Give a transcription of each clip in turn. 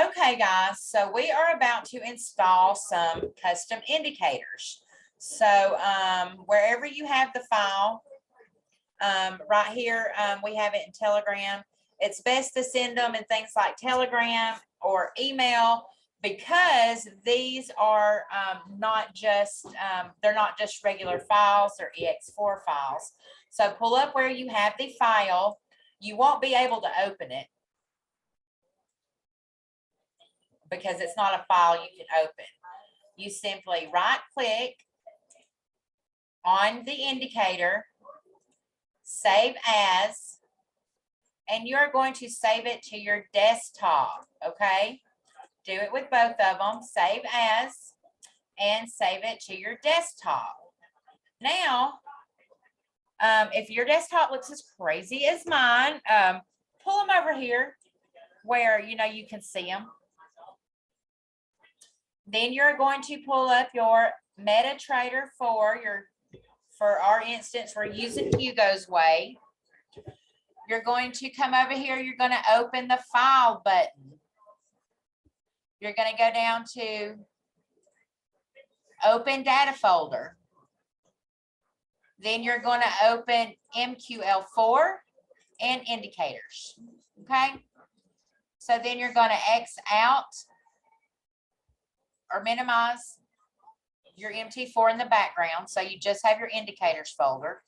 Okay, guys, so we are about to install some custom indicators. So wherever you have the file, right here, we have it in Telegram. It's best to send them in things like Telegram or email because these are not just, they're not just regular files, they're EX4 files. So pull up where you have the file. You won't be able to open it because it's not a file you can open. You simply right click on the indicator, save as, and you're going to save it to your desktop, okay? Do it with both of them, save as, and save it to your desktop. Now, if your desktop looks as crazy as mine, pull them over here where you can see them. Then you're going to pull up your MetaTrader 4. For our instance, we're using Hugo's Way. You're going to come over here. You're going to open the file button. You're going to go down to open data folder. Then you're going to open MQL4 and indicators. Okay. So then you're going to X out or minimize your MT4 in the background. So you just have your indicators folder.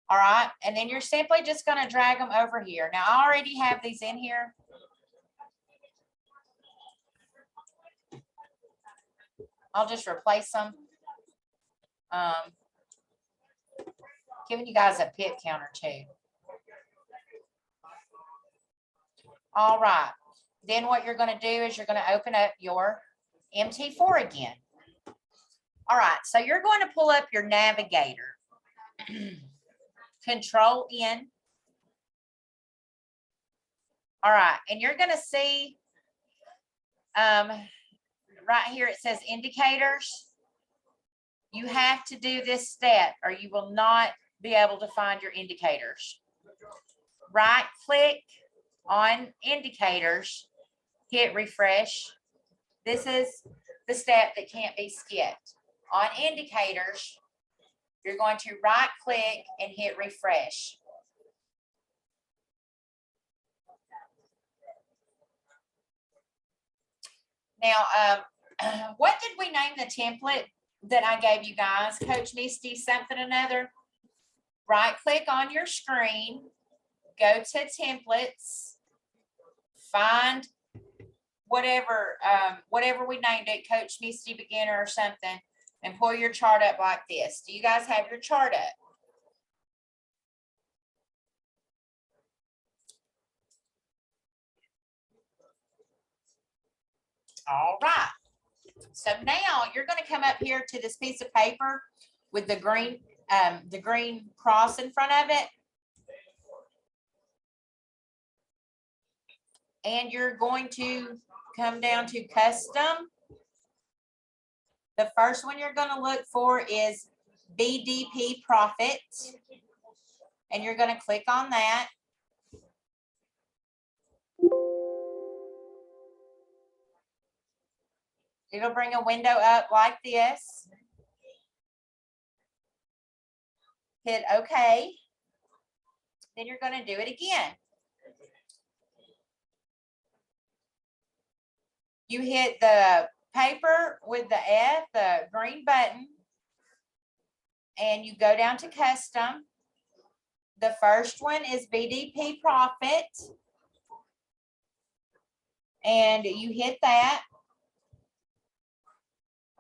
All right. And then you're simply just going to drag them over here. Now I already have these in here. I'll just replace them. Giving you guys a pip counter too. All right. Then what you're going to do is you're going to open up your MT4 again. All right, so you're going to pull up your navigator. Control N. All right, and you're going to see right here it says indicators. You have to do this step or you will not be able to find your indicators. Right click on indicators, hit refresh. This is the step that can't be skipped. On indicators, you're going to right click and hit refresh. Now, what did we name the template that I gave you guys? Coach Misty something or another? Right click on your screen, go to templates, find whatever we named it, Coach Misty Beginner or something, and pull your chart up like this. Do you guys have your chart up? All right. So now you're going to come up here to this piece of paper with the green cross in front of it. And you're going to come down to custom. The first one you're going to look for is BDP profit. And you're going to click on that. It'll bring a window up like this. Hit OK. Then you're going to do it again. You hit the paper with the F, the green button, and you go down to custom. The first one is BDP profit. And you hit that.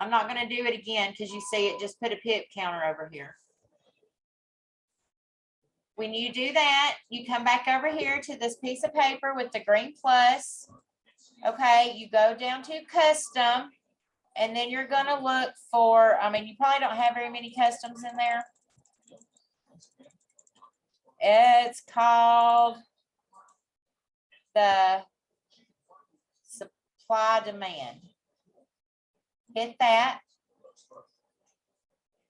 I'm not going to do it again because you see it just put a pip counter over here. When you do that, you come back over here to this piece of paper with the green plus. Okay, you go down to custom, and then you're going to look for, you probably don't have very many customs in there. It's called the supply demand. Hit that.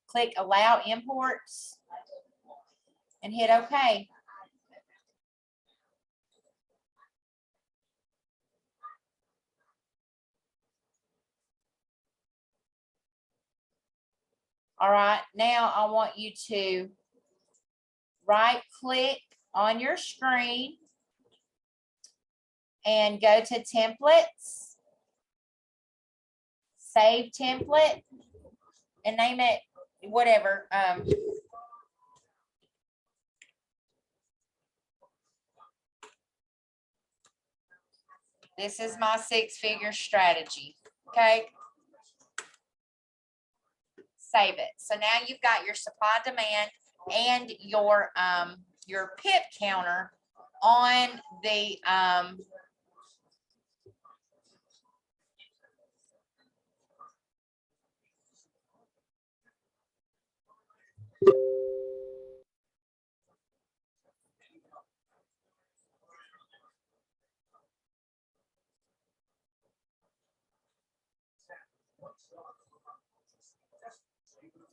Click allow imports and hit OK. All right, now I want you to right click on your screen and go to templates, save template, and name it whatever. This is my 6-figure strategy. Okay. Save it. So now you've got your supply demand and your pip counter on the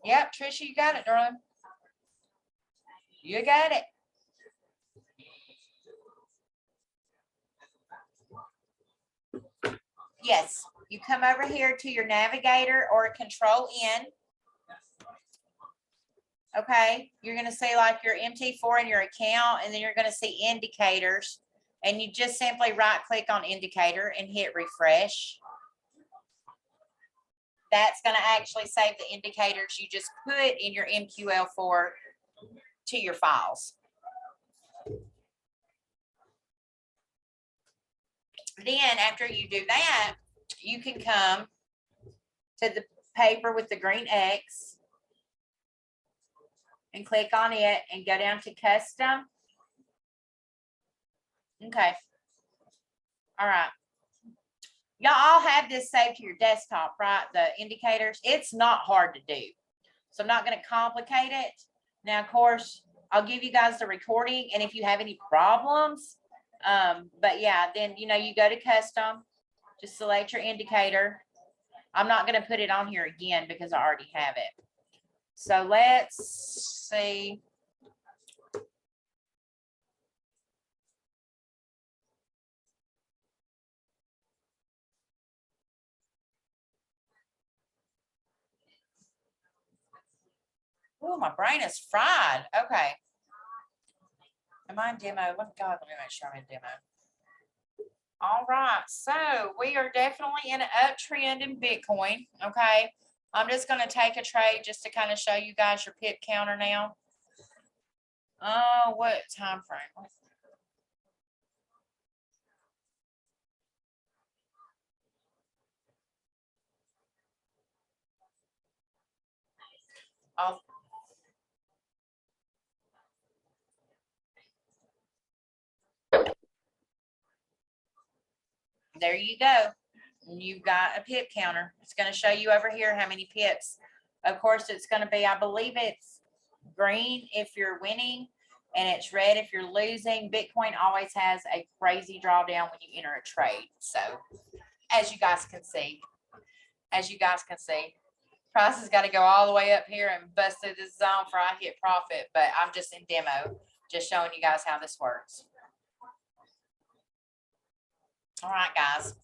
yep, Trisha, you got it, darling. You got it. Yes, you come over here to your navigator or control N. Okay, you're going to see like your MT4 in your account, and then you're going to see indicators, and you just simply right click on indicator and hit refresh. That's going to actually save the indicators you just put in your MQL4 to your files. Then after you do that, you can come to the paper with the green X and click on it and go down to custom. Okay. All right. Y'all all have this saved to your desktop, right? The indicators. It's not hard to do. So I'm not going to complicate it. Now, of course, I'll give you guys the recording, and if you have any problems, but yeah, then, you know, you go to custom, just select your indicator. I'm not going to put it on here again because I already have it. So let's see. Oh, my brain is fried. Okay. Am I in demo? Oh, God, let me make sure I'm in demo. All right. So we are definitely in an uptrend in Bitcoin. Okay. I'm just going to take a trade just to kind of show you guys your pip counter now. Oh, what time frame? Oh, there you go. You've got a pip counter. It's going to show you over here how many pips. Of course, it's going to be, I believe it's green if you're winning, and it's red if you're losing. Bitcoin always has a crazy drawdown when you enter a trade. So as you guys can see, price has got to go all the way up here and bust through this zone for I hit profit, but I'm just in demo, just showing you guys how this works. All right, guys.